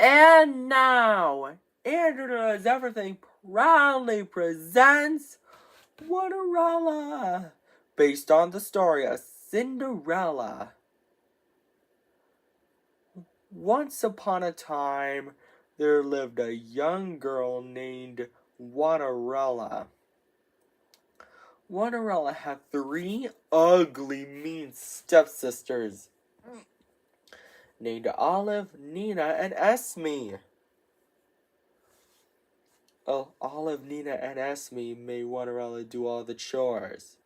And now, Andrew Does Everything proudly presents Cinderella, based on the story of Cinderella. Once upon a time, there lived a young girl named Cinderella. Cinderella had 3 ugly, mean stepsisters named Olive, Nina, and Esme. Olive, Nina, and Esme made Cinderella do all the chores.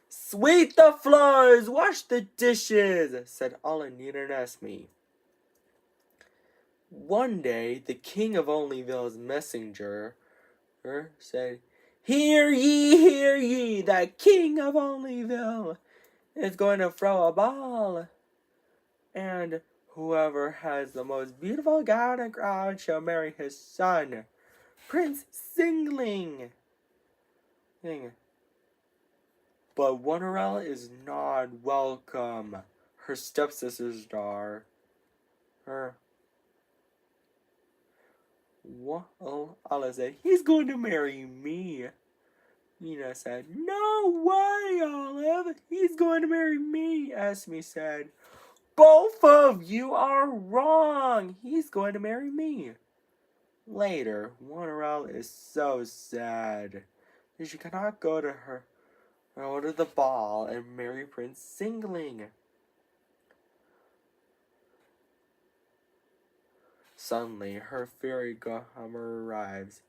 "Sweep the floors, wash the dishes," said Olive, Nina, and Esme. One day, the king of Onlyville's messenger said, hear ye, the king of Onlyville is going to throw a ball. And whoever has the most beautiful gown and crown shall marry his son, Prince Singling. But Cinderella is not welcome. Her stepsisters are. Olive said, he's going to marry me. Nina said, no way, Olive. He's going to marry me. Esme said, both of you are wrong. He's going to marry me. Later, Cinderella is so sad that she cannot go to the ball and marry Prince Singling. Suddenly, her fairy godmother arrives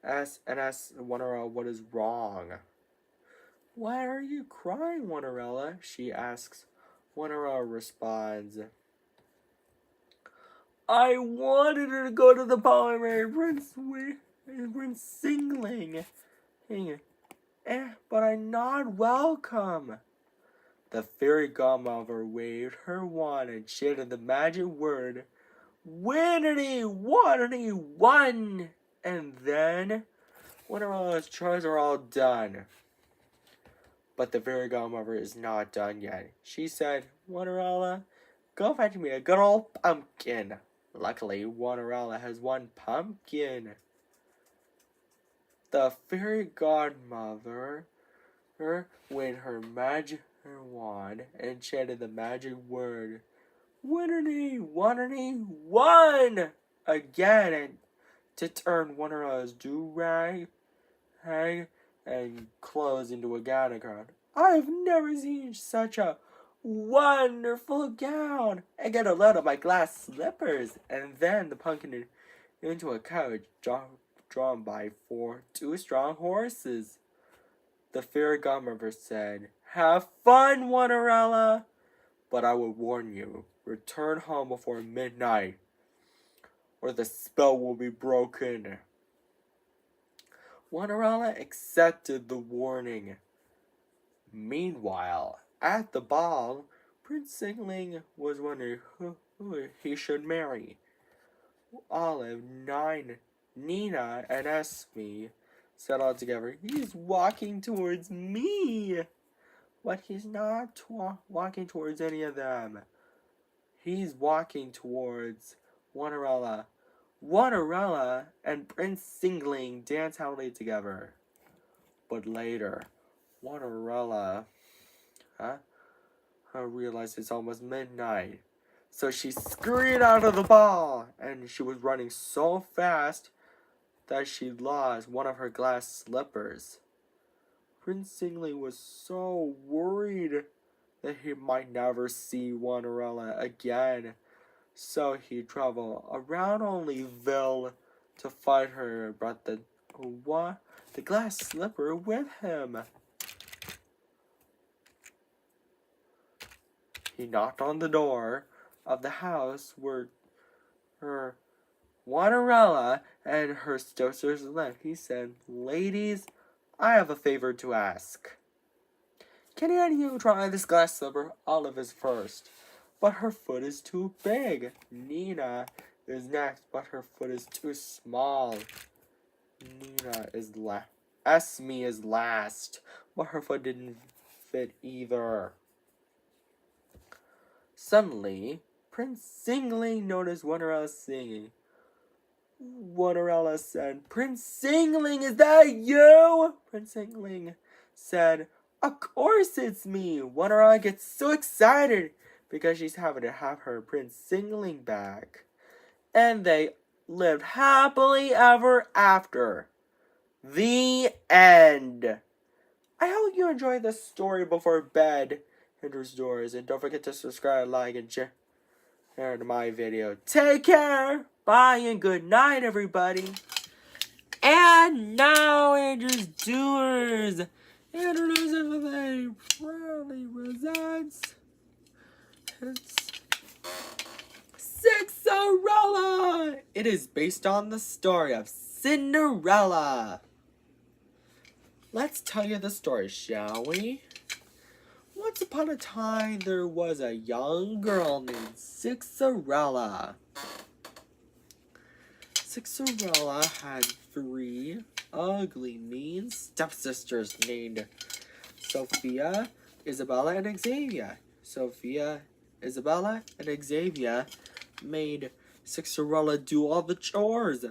and asks Cinderella what is wrong. Why are you crying, Cinderella? She asks. Cinderella responds, I wanted her to go to the ball and marry Prince Singling, but I'm not welcome. The fairy godmother waved her wand and chanted the magic word, Winnity, Waterity, one! And then, Cinderella's chores are all done. But the fairy godmother is not done yet. She said, Cinderella, go fetch me a good old pumpkin. Luckily, Cinderella has one pumpkin. The fairy godmother waved her magic wand and chanted the magic word, Winnity, Waterity, one! Again, and to turn Cinderella's do-rag and clothes into a gown. I've never seen such a wonderful gown. I get a load of my glass slippers, and then the pumpkin into a carriage drawn by 2 strong horses. The fairy godmother said, have fun, Cinderella, but I will warn you, return home before midnight, or the spell will be broken. Cinderella accepted the warning. Meanwhile, at the ball, Prince Singling was wondering who he should marry. Olive, Nina, and Esme said all together, he's walking towards me. But he's not walking towards any of them. He's walking towards Cinderella. Cinderella and Prince Singling dance happily together. But later, Cinderella realized it's almost midnight. So she scurried out of the ball, and she was running so fast that she lost one of her glass slippers. Prince Singling was so worried that he might never see Cinderella again. So he traveled around Onlyville to find her and brought the glass slipper with him. He knocked on the door of the house where her Cinderella and her stepsisters lived. He said, ladies, I have a favor to ask. Can any of you try this glass slipper? Olive is first, but her foot is too big. Nina is next, but her foot is too small. Esme is last, but her foot didn't fit either. Suddenly, Prince Singling noticed Cinderella singing. Cinderella said. Prince Singling, is that you? Prince Singling said, of course it's me. Cinderella gets so excited because she's having to have her Prince Singling back. And they lived happily ever after. The end. I hope you enjoyed this story before bed enters doors. And don't forget to subscribe, like, and share to my video. Take care. Bye and good night, everybody. And now Andrew's doers. Andrew they proudly presents Cinderella. It is based on the story of Cinderella. Let's tell you the story, shall we? Once upon a time, there was a young girl named Cinderella. Cinderella had 3 ugly, mean stepsisters named Sophia, Isabella, and Xavier. Sophia, Isabella, and Xavier made Cinderella do all the chores.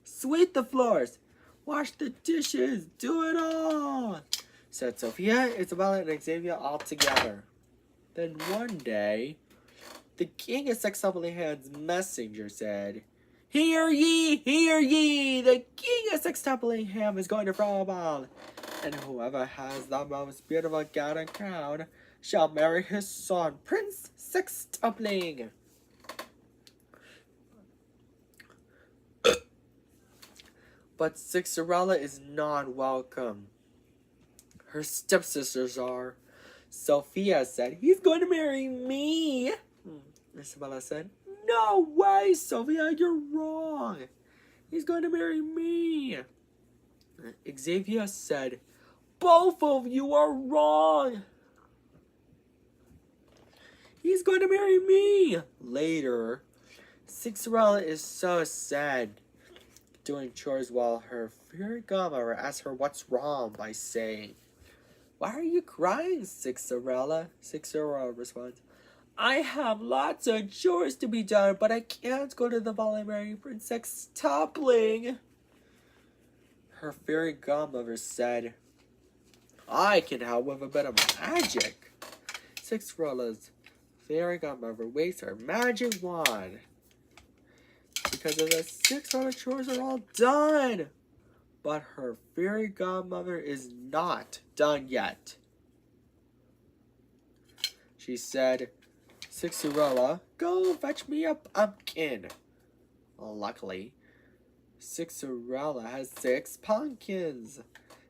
Sweep the floors, wash the dishes, do it all, said Sophia, Isabella, and Xavier all together. Then one day, the king of Sextuple-Hand's messenger said, hear ye, the king of Sextuple-Hand is going to Frobal, and whoever has the most beautiful gown and crown shall marry his son, Prince Sextuple. But Cinderella is not welcome. Her stepsisters are. Sophia said, he's going to marry me. Isabella said, no way, Sophia, you're wrong. He's going to marry me. Xavier said, both of you are wrong. He's going to marry me. Later, Cinderella is so sad, doing chores while her fairy godmother asks her what's wrong by saying, why are you crying, Cinderella? Cinderella responds, I have lots of chores to be done, but I can't go to the ball and marry Princess Toppling. Her fairy godmother said, I can help with a bit of magic. Cinderella's fairy godmother waves her magic wand. Because of the 6 other chores are all done. But her fairy godmother is not done yet. She said, Cinderella, go fetch me a pumpkin. Luckily, Cinderella has 6 pumpkins.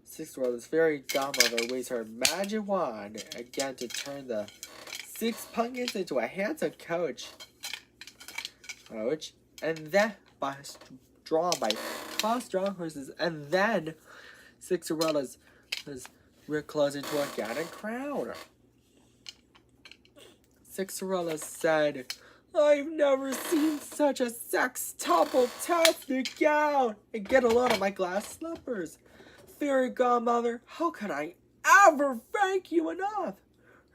Cinderella's fairy godmother waves her magic wand again to turn the 6 pumpkins into a handsome coach. And then drawn by 5 strong horses, and then Cinderella's clothes into a gown and crown. Cinderella said, I've never seen such a sextuple-tastic gown, and get a load of my glass slippers. Fairy godmother, how can I ever thank you enough?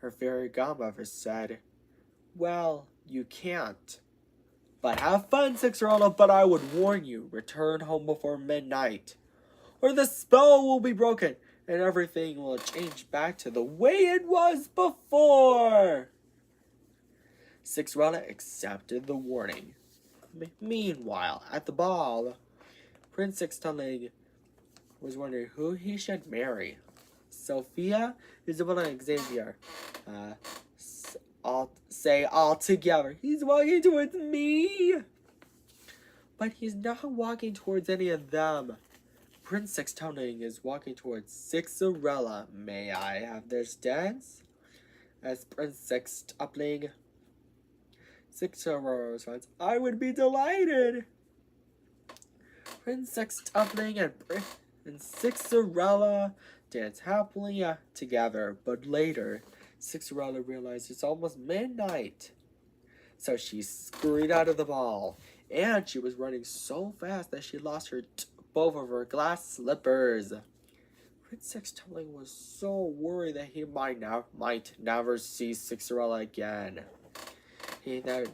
Her fairy godmother said, well, you can't. But have fun, Cinderella, but I would warn you, return home before midnight, or the spell will be broken, and everything will change back to the way it was before. Cinderella accepted the warning. Meanwhile, at the ball, Prince Sextuple was wondering who he should marry. Sophia, Isabella, and Xavier. All together, he's walking towards me. But he's not walking towards any of them. Prince Sextuple is walking towards Cinderella. May I have this dance? As Prince Sextuple, Cinderella responds, I would be delighted. Prince Sextuple and Cinderella dance happily together, but later, Cinderella realized it's almost midnight. So she scurried out of the ball, and she was running so fast that she lost both of her glass slippers. Prince Sextuple was so worried that he might never see Cinderella again. He then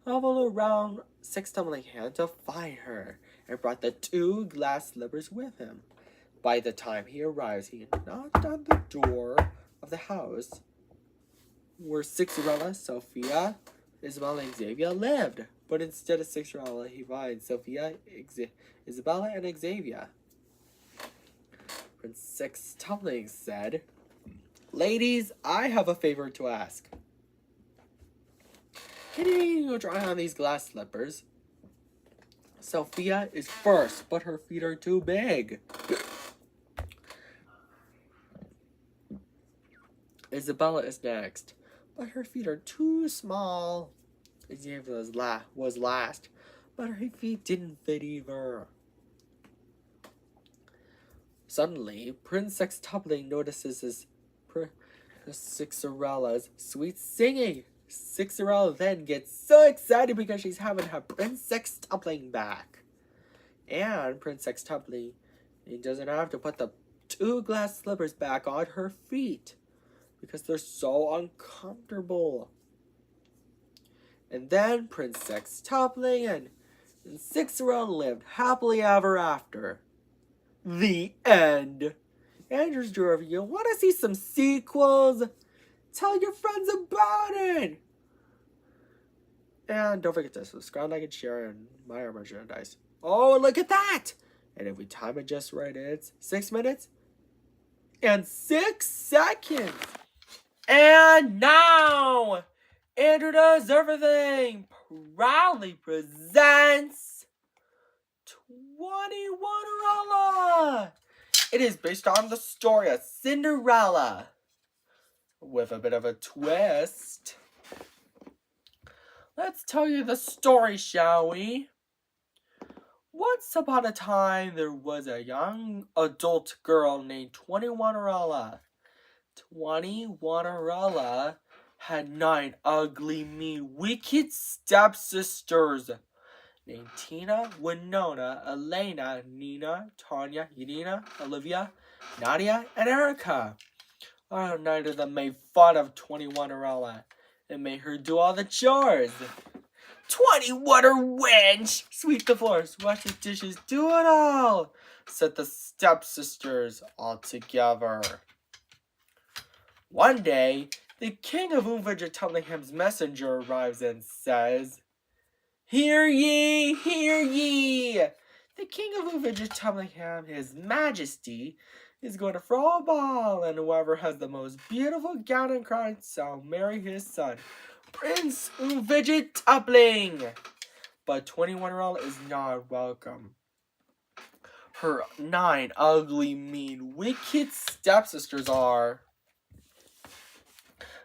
hobbled around Six Tumbling Hand to find her, and brought the 2 glass slippers with him. By the time he arrives, he knocked on the door of the house where Cinderella, Sophia, Isabella, and Xavier lived. But instead of Cinderella, he finds Sophia, Isabella, and Xavier. Prince Six Tumbling said, "Ladies, I have a favor to ask. Can you go try on these glass slippers? Sophia is first, but her feet are too big. Isabella is next, but her feet are too small. Xavier was last, but her feet didn't fit either." Suddenly, Prince Sextuple notices his Cinderella's sweet singing. Cinderella then gets so excited because she's having her Prince Sextuple back. And Prince Sextuple, he doesn't have to put the 2 glass slippers back on her feet because they're so uncomfortable. And then Prince Sextuple and Cinderella lived happily ever after. The end. Andrew's Drew, you want to see some sequels? Tell your friends about it. And don't forget to subscribe, like, and share and buy our merchandise. Oh, look at that! And if we time it just right, it's 6 minutes and 6 seconds. And now, Andrew Does Everything proudly presents 21 It is based on the story of Cinderella, with a bit of a twist. Let's tell you the story, shall we? Once upon a time, there was a young adult girl named 21 21 had 9 ugly, mean, wicked stepsisters named Tina, Winona, Elena, Nina, Tanya, Yelena, Olivia, Nadia, and Erica. 9 of them made fun of 21 and made her do all the chores. 21 wench! Sweep the floors, wash the dishes, do it all! Said the stepsisters all together. One day, the king of Tumbleham's messenger arrives and says, "Hear ye, hear ye! The king of Tumlingham, his majesty, is going to throw a ball, and whoever has the most beautiful gown and crown shall marry his son, Prince Tumbling." But 21 is not welcome. Her 9 ugly, mean, wicked stepsisters are.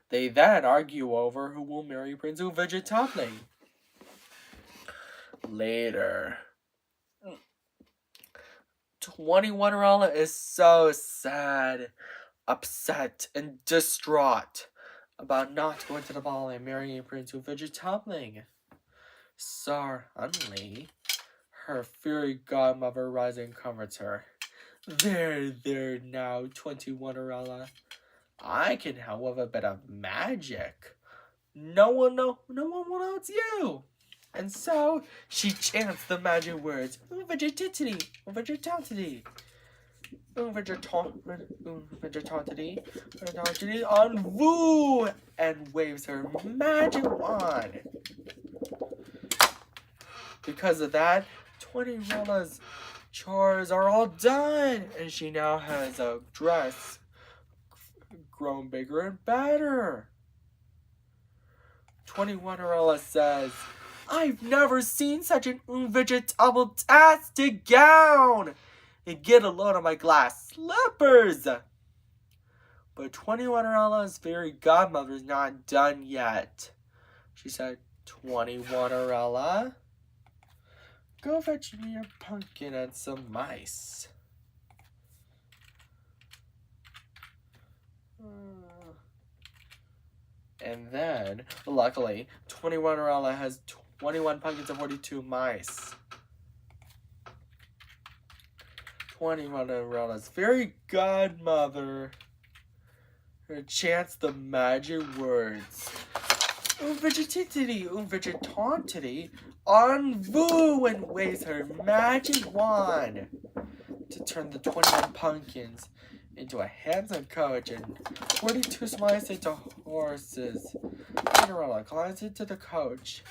They then argue over who will marry Prince Tumbling. Later, 21 is so sad, upset, and distraught about not going to the ball and marrying Prince Tumbling. Suddenly, her fairy godmother rises and comforts her. There now, 21 I can help with a bit of magic. No one will know it's you. And so, she chants the magic words, "Unvegetitity, unvegetantity, unvegetantity, on Woo," and waves her magic wand. Because of that, 21's chores are all done, and she now has a dress grown bigger and better. 21 says, "I've never seen such an vegetable-tastic gown! And get a load of my glass slippers!" But 21's fairy godmother is not done yet. She said, 21 go fetch me a pumpkin and some mice. And then, luckily, 21 has 21 pumpkins and 42 mice. 21's fairy godmother chants the magic words. Vegetantity on Vu and waves her magic wand to turn the 21 pumpkins into a handsome coach and 42 smiles into horses. Cinderella climbs into the coach.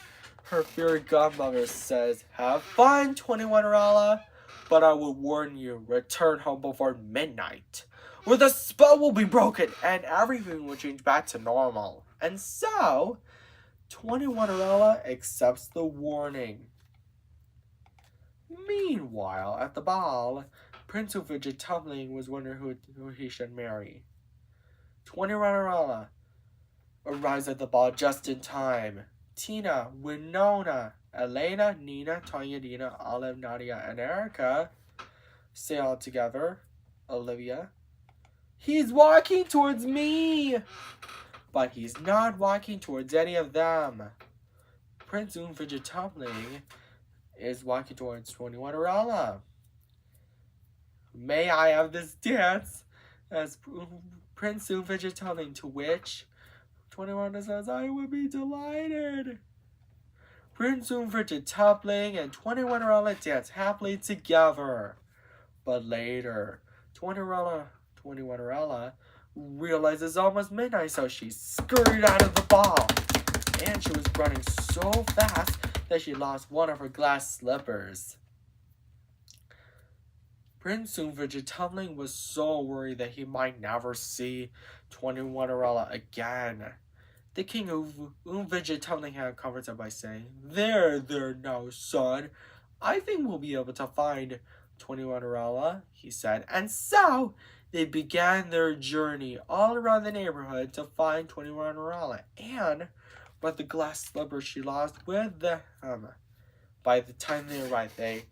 Her fairy godmother says, "Have fun, 21-Rella, but I will warn you, return home before midnight, or the spell will be broken and everything will change back to normal." And so, 21-Rella accepts the warning. Meanwhile, at the ball, Prince Hexatope was wondering who he should marry. 21-Rella arrives at the ball just in time. Tina, Winona, Elena, Nina, Tanya, Dina, Olive, Nadia, and Erica say all together. Olivia, "He's walking towards me!" But he's not walking towards any of them. Prince Hexatope is walking towards 21-Rella. "May I have this dance?" as Prince Hexatope, to which 21 says, "I would be delighted." Prince Hexatope and 21-Rella dance happily together. But later, 21-Rella realizes it's almost midnight, so she scurried out of the ball. And she was running so fast that she lost one of her glass slippers. Prince Hexatope was so worried that he might never see 21-Rella again. The king of Hexatope had comforted her by saying, There now, son. I think we'll be able to find 21-Rella," he said. And so, they began their journey all around the neighborhood to find 21-Rella and brought the glass slippers she lost with them. By the time they arrived, they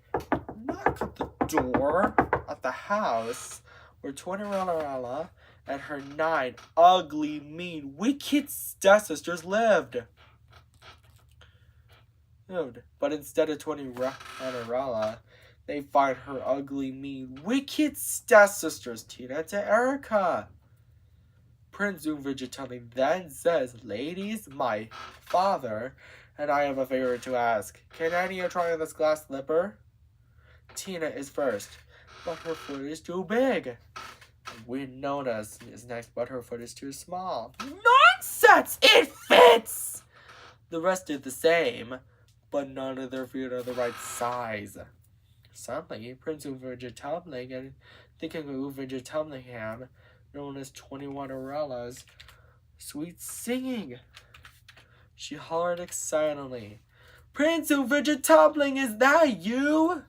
knocked at the door at the house where 21-Rella and her 9 ugly, mean, wicked stepsisters lived. But instead of 21-Rella, they find her ugly, mean, wicked stepsisters, Tina and Erica. Prince Hexatope then says, "Ladies, my father and I have a favor to ask. Can any of you try on this glass slipper?" Tina is first, but her foot is too big. Winona is next, but her foot is too small. Nonsense! It fits! The rest did the same, but none of their feet are the right size. Suddenly, Prince Hexatope and the King of Hexatope, known as 21-Rella's sweet singing. She hollered excitedly, "Prince Hexatope, is that you?"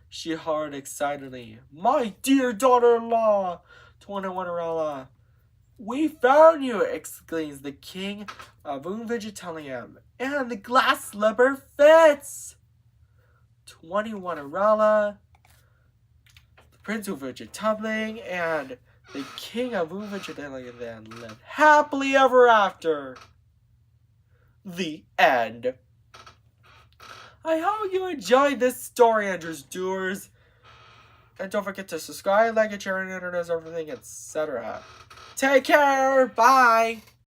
She hollered excitedly, "My dear daughter-in-law, 21-Rella, we found you!" exclaims the king of Hexatope, "and the glass slipper fits!" 21-Rella, Prince Hexatope, and the king of Hexatope then lived happily ever after. The end. I hope you enjoyed this story, Andrews Doers. And don't forget to subscribe, like, and share, and internet everything, etc. Take care. Bye.